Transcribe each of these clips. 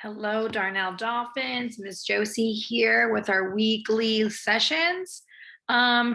Hello, Darnell Dolphins. Miss Josie here with our weekly sessions.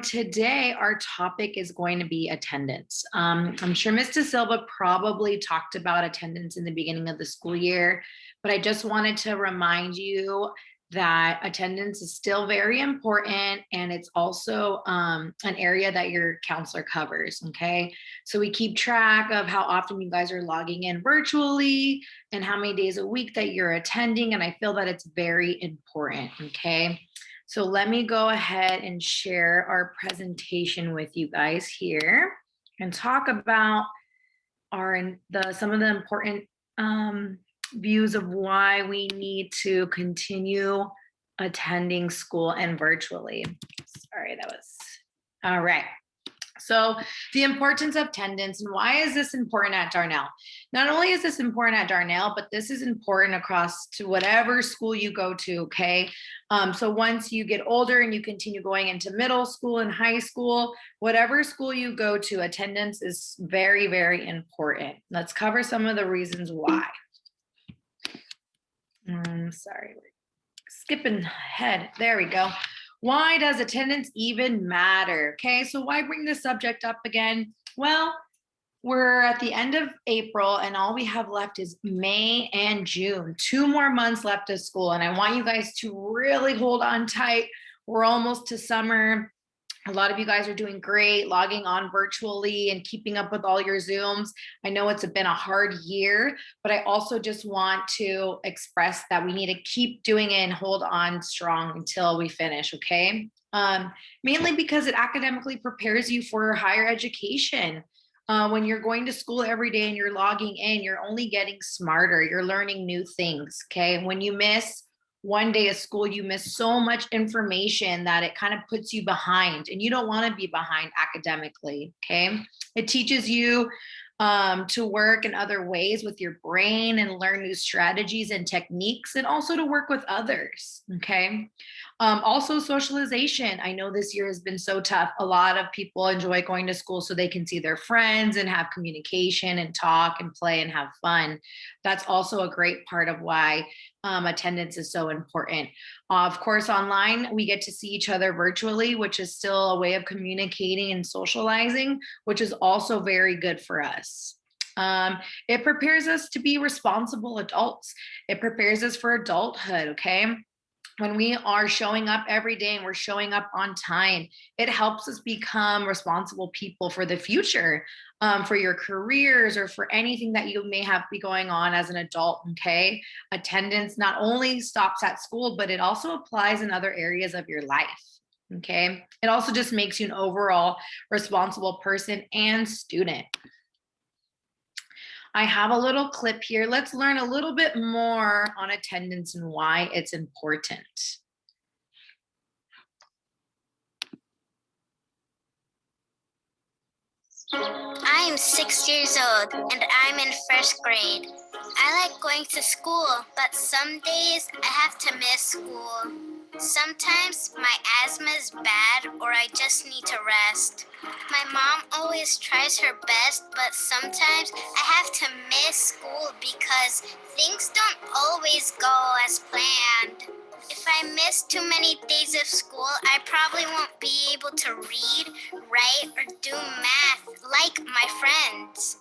Today, our topic is going to be attendance. I'm sure Ms. De Silva probably talked about attendance in the beginning of the school year, but I just wanted to remind you that attendance is still very important and it's also an area that your counselor covers. Okay. So we keep track of how often you guys are logging in virtually and how many days a week that you're attending. And I feel that it's very important. Okay. So let me go ahead and share our presentation with you guys here and talk about some of the important views of why we need to continue attending school and virtually. Sorry, that was all right. So the importance of attendance and why is this important at Darnell? Not only is this important at Darnell, but this is important across to whatever school you go to, okay? So once you get older and you continue going into middle school and high school, whatever school you go to, attendance is very, very important. Let's cover some of the reasons why. Sorry, we're skipping ahead. There we go. Why does attendance even matter? Okay, so why bring this subject up again? Well, we're at the end of April and all we have left is May and June. 2 more months left of school. And I want you guys to really hold on tight. We're almost to summer. A lot of you guys are doing great, logging on virtually and keeping up with all your Zooms. I know it's been a hard year, but I also just want to express that we need to keep doing it and hold on strong until we finish, okay? Mainly because it academically prepares you for higher education. When you're going to school every day and you're logging in, you're only getting smarter. You're learning new things, okay? When you miss one day of school, you miss so much information that it kind of puts you behind, and you don't want to be behind academically, okay? It teaches you to work in other ways with your brain and learn new strategies and techniques, and also to work with others, okay? Also, socialization. I know this year has been so tough. A lot of people enjoy going to school so they can see their friends and have communication and talk and play and have fun. That's also a great part of why attendance is so important. Of course, online, we get to see each other virtually, which is still a way of communicating and socializing, which is also very good for us. It prepares us to be responsible adults. It prepares us for adulthood, okay? When we are showing up every day and we're showing up on time, it helps us become responsible people for the future, for your careers or for anything that you may have be going on as an adult, okay? Attendance not only stops at school, but it also applies in other areas of your life, okay? It also just makes you an overall responsible person and student. I have a little clip here. Let's learn a little bit more on attendance and why it's important. I am 6 years old and I'm in first grade. I like going to school, but some days I have to miss school. Sometimes my asthma is bad or I just need to rest. My mom always tries her best, but sometimes I have to miss school because things don't always go as planned. If I miss too many days of school, I probably won't be able to read, write, or do math like my friends.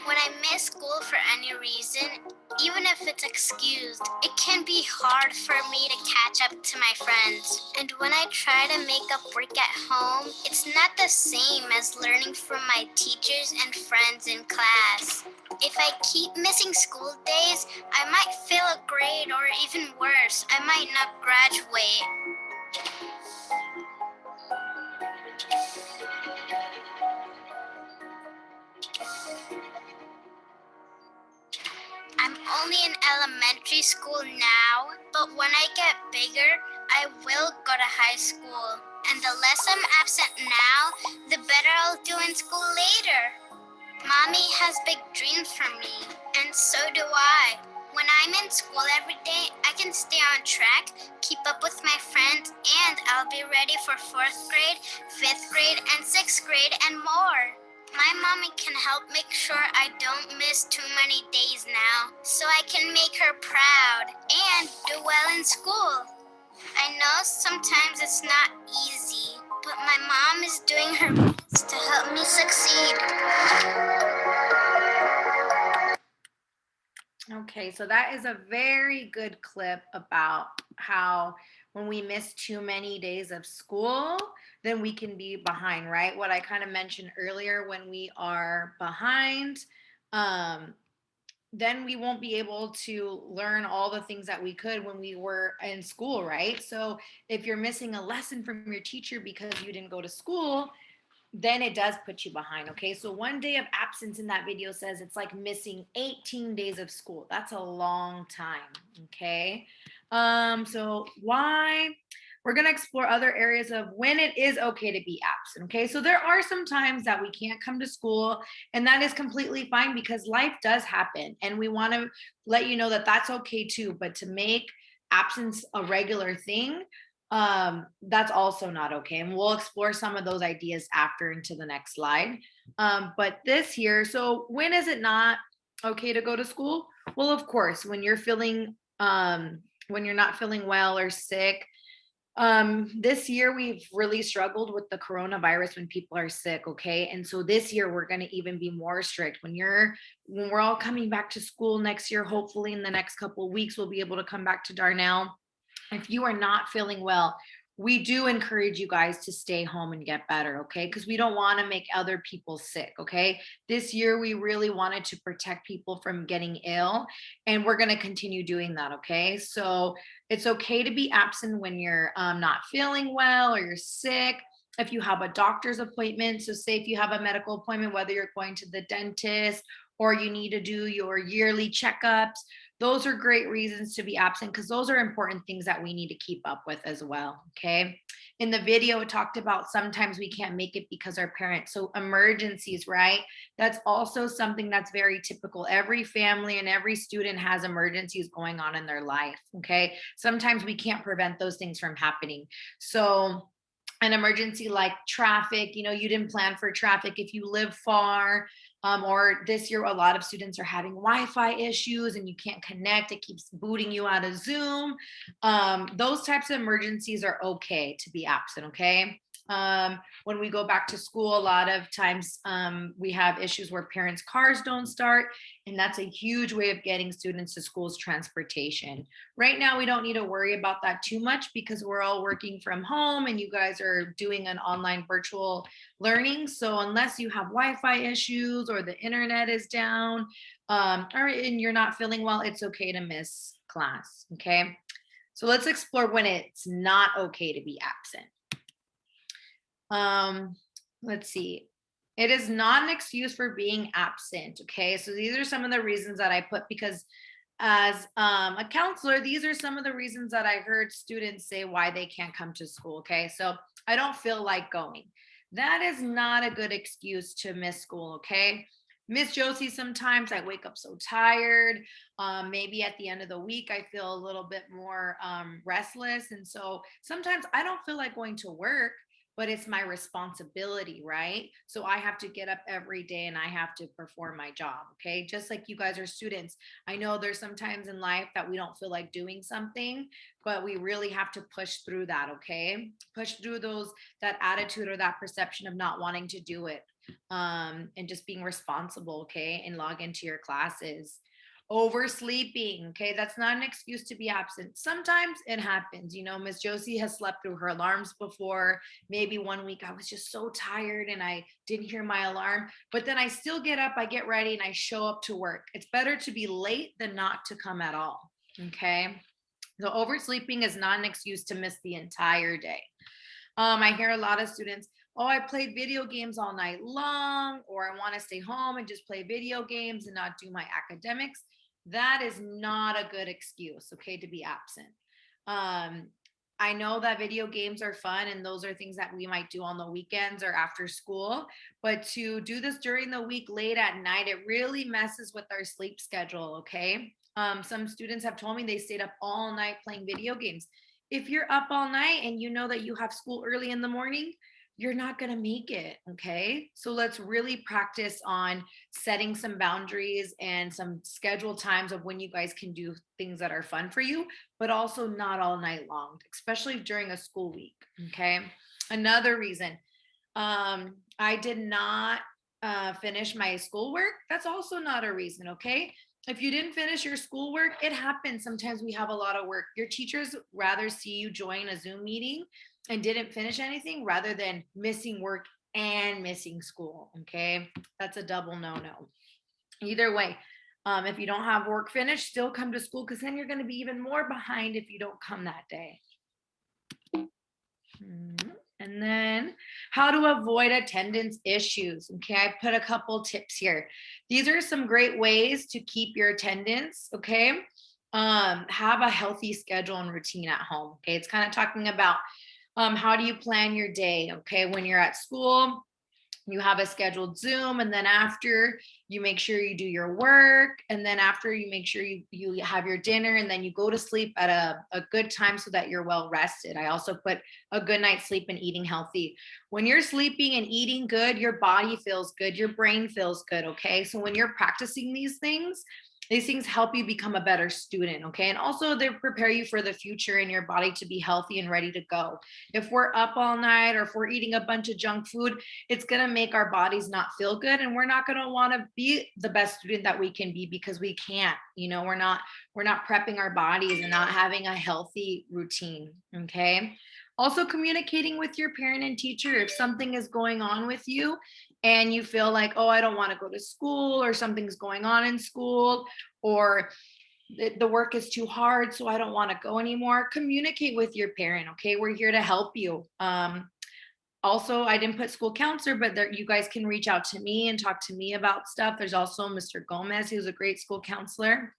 When I miss school for any reason, even if it's excused, it can be hard for me to catch up to my friends. And when I try to make up work at home, it's not the same as learning from my teachers and friends in class. If I keep missing school days, I might fail a grade, or even worse, I might not graduate. I'm only in elementary school now, but when I get bigger, I will go to high school. And the less I'm absent now, the better I'll do in school later. Mommy has big dreams for me, and so do I. When I'm in school every day, I can stay on track, keep up with my friends, and I'll be ready for 4th grade, 5th grade, and 6th grade, and more. My mommy can help make sure I don't miss too many days now, so I can make her proud and do well in school. I know sometimes it's not easy, but my mom is doing her best to help me succeed. Okay, so that is a very good clip about how when we miss too many days of school, then we can be behind, right? What I kind of mentioned earlier, when we are behind, um, then we won't be able to learn all the things that we could when we were in school, right? So if you're missing a lesson from your teacher because you didn't go to school, then it does put you behind. Okay, so 1 day of absence in that video says it's like missing 18 days of school. That's a long time. Okay, so why, we're going to explore other areas of when it is okay to be absent. Okay, so there are some times that we can't come to school, and that is completely fine because life does happen, and we want to let you know that that's okay too. But to make absence a regular thing, that's also not okay, and we'll explore some of those ideas after into the next slide. But this here, so when is it not okay to go to school? Well, of course, when you're feeling when you're not feeling well or sick. This year we've really struggled with the coronavirus when people are sick, okay? And so this year we're going to even be more strict. When we're all coming back to school next year, hopefully in the next couple of weeks we'll be able to come back to Darnell. If you are not feeling well, we do encourage you guys to stay home and get better, okay? Because we don't want to make other people sick, okay? This year, we really wanted to protect people from getting ill, and we're going to continue doing that, okay? So it's okay to be absent when you're not feeling well or you're sick. If you have a doctor's appointment, so say if you have a medical appointment, whether you're going to the dentist or you need to do your yearly checkups, those are great reasons to be absent because those are important things that we need to keep up with as well. Okay. In the video, it talked about sometimes we can't make it because our parents, so emergencies, right? That's also something that's very typical. Every family and every student has emergencies going on in their life. Okay. Sometimes we can't prevent those things from happening. So, an emergency like traffic, you didn't plan for traffic if you live far, or this year a lot of students are having Wi-Fi issues and you can't connect, it keeps booting you out of Zoom. Those types of emergencies are okay to be absent. Okay. When we go back to school, a lot of times we have issues where parents' cars don't start, and that's a huge way of getting students to school's transportation. Right now, we don't need to worry about that too much because we're all working from home and you guys are doing an online virtual learning. So unless you have Wi-Fi issues or the internet is down, and you're not feeling well, it's okay to miss class. Okay. So let's explore when it's not okay to be absent. Um, let's see. It is not an excuse for being absent. Okay. So these are some of the reasons that I put because as a counselor, these are some of the reasons that I heard students say why they can't come to school. Okay. So I don't feel like going. That is not a good excuse to miss school. Okay. Miss Josie, sometimes I wake up so tired. Maybe at the end of the week, I feel a little bit more restless. And so sometimes I don't feel like going to work, but it's my responsibility, right? So I have to get up every day and I have to perform my job. Okay. Just like you guys are students. I know there's sometimes in life that we don't feel like doing something, but we really have to push through that. Okay. Push through that attitude or that perception of not wanting to do it, and just being responsible. Okay. And log into your classes. Oversleeping, okay, that's not an excuse to be absent. Sometimes it happens. Miss Josie has slept through her alarms before. Maybe one week I was just so tired and I didn't hear my alarm, but then I still get up, I get ready, and I show up to work. It's better to be late than not to come at all. Okay. So oversleeping is not an excuse to miss the entire day. I hear a lot of students, oh, I played video games all night long, or I want to stay home and just play video games and not do my academics. That is not a good excuse, okay, to be absent. Um, I know that video games are fun and those are things that we might do on the weekends or after school, but to do this during the week late at night, it really messes with our sleep schedule, okay? Some students have told me they stayed up all night playing video games. If you're up all night and you know that you have school early in the morning, you're not going to make it. Okay. So let's really practice on setting some boundaries and some scheduled times of when you guys can do things that are fun for you, but also not all night long, especially during a school week. Okay. Another reason, I did not finish my schoolwork. That's also not a reason. Okay. If you didn't finish your schoolwork, it happens. Sometimes we have a lot of work. Your teachers rather see you join a Zoom meeting and didn't finish anything rather than missing work and missing school. Okay. That's a double no no. Either way, if you don't have work finished, still come to school because then you're going to be even more behind if you don't come that day. And then how to avoid attendance issues. Okay, I put a couple tips here. These are some great ways to keep your attendance. Okay, have a healthy schedule and routine at home. Okay, it's kind of talking about how do you plan your day. Okay, when you're at school, you have a scheduled Zoom, and then after you make sure you do your work, and then after you make sure you have your dinner, and then you go to sleep at a good time so that you're well rested. I also put a good night's sleep and eating healthy. When you're sleeping and eating good, your body feels good, your brain feels good. Okay, so when you're practicing these things help you become a better student. Okay, and also they prepare you for the future and your body to be healthy and ready to go. If we're up all night or if we're eating a bunch of junk food, it's going to make our bodies not feel good, and we're not going to want to be the best student that we can be because we can't. We're not prepping our bodies and not having a healthy routine. Okay, also communicating with your parent and teacher if something is going on with you and you feel like, oh, I don't want to go to school, or something's going on in school, or the work is too hard, so I don't want to go anymore. Communicate with your parent. Okay, we're here to help you. Also, I didn't put school counselor, but there, you guys can reach out to me and talk to me about stuff. There's also Mr. Gomez, who's a great school counselor.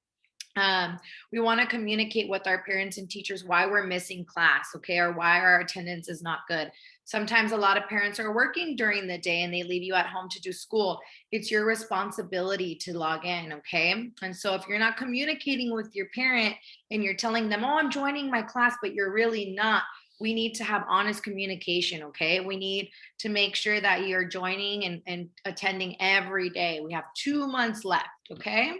We want to communicate with our parents and teachers why we're missing class, okay, or why our attendance is not good. Sometimes a lot of parents are working during the day and they leave you at home to do school. It's your responsibility to log in, okay? And so if you're not communicating with your parent and you're telling them, oh, I'm joining my class, but you're really not, we need to have honest communication, okay? We need to make sure that you're joining and attending every day. We have 2 months left, okay?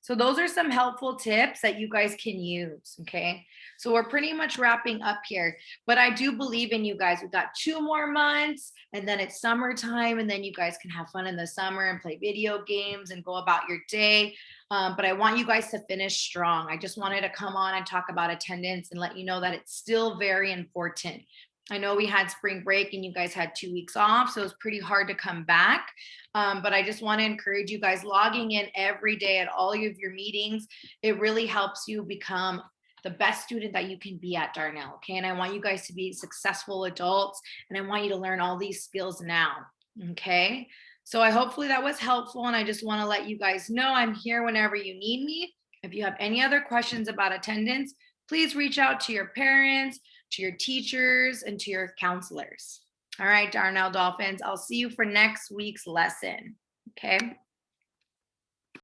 So those are some helpful tips that you guys can use. Okay. So we're pretty much wrapping up here, but I do believe in you guys. We've got 2 more months and then it's summertime, and then you guys can have fun in the summer and play video games and go about your day. But I want you guys to finish strong. I just wanted to come on and talk about attendance and let you know that it's still very important. I know we had spring break and you guys had 2 weeks off, so it was pretty hard to come back. But I just want to encourage you guys logging in every day at all of your meetings. It really helps you become the best student that you can be at Darnell. Okay. And I want you guys to be successful adults, and I want you to learn all these skills now. Okay. So I hopefully that was helpful. And I just want to let you guys know I'm here whenever you need me. If you have any other questions about attendance, please reach out to your parents, to your teachers, and to your counselors. All right, Darnell Dolphins, I'll see you for next week's lesson. Okay.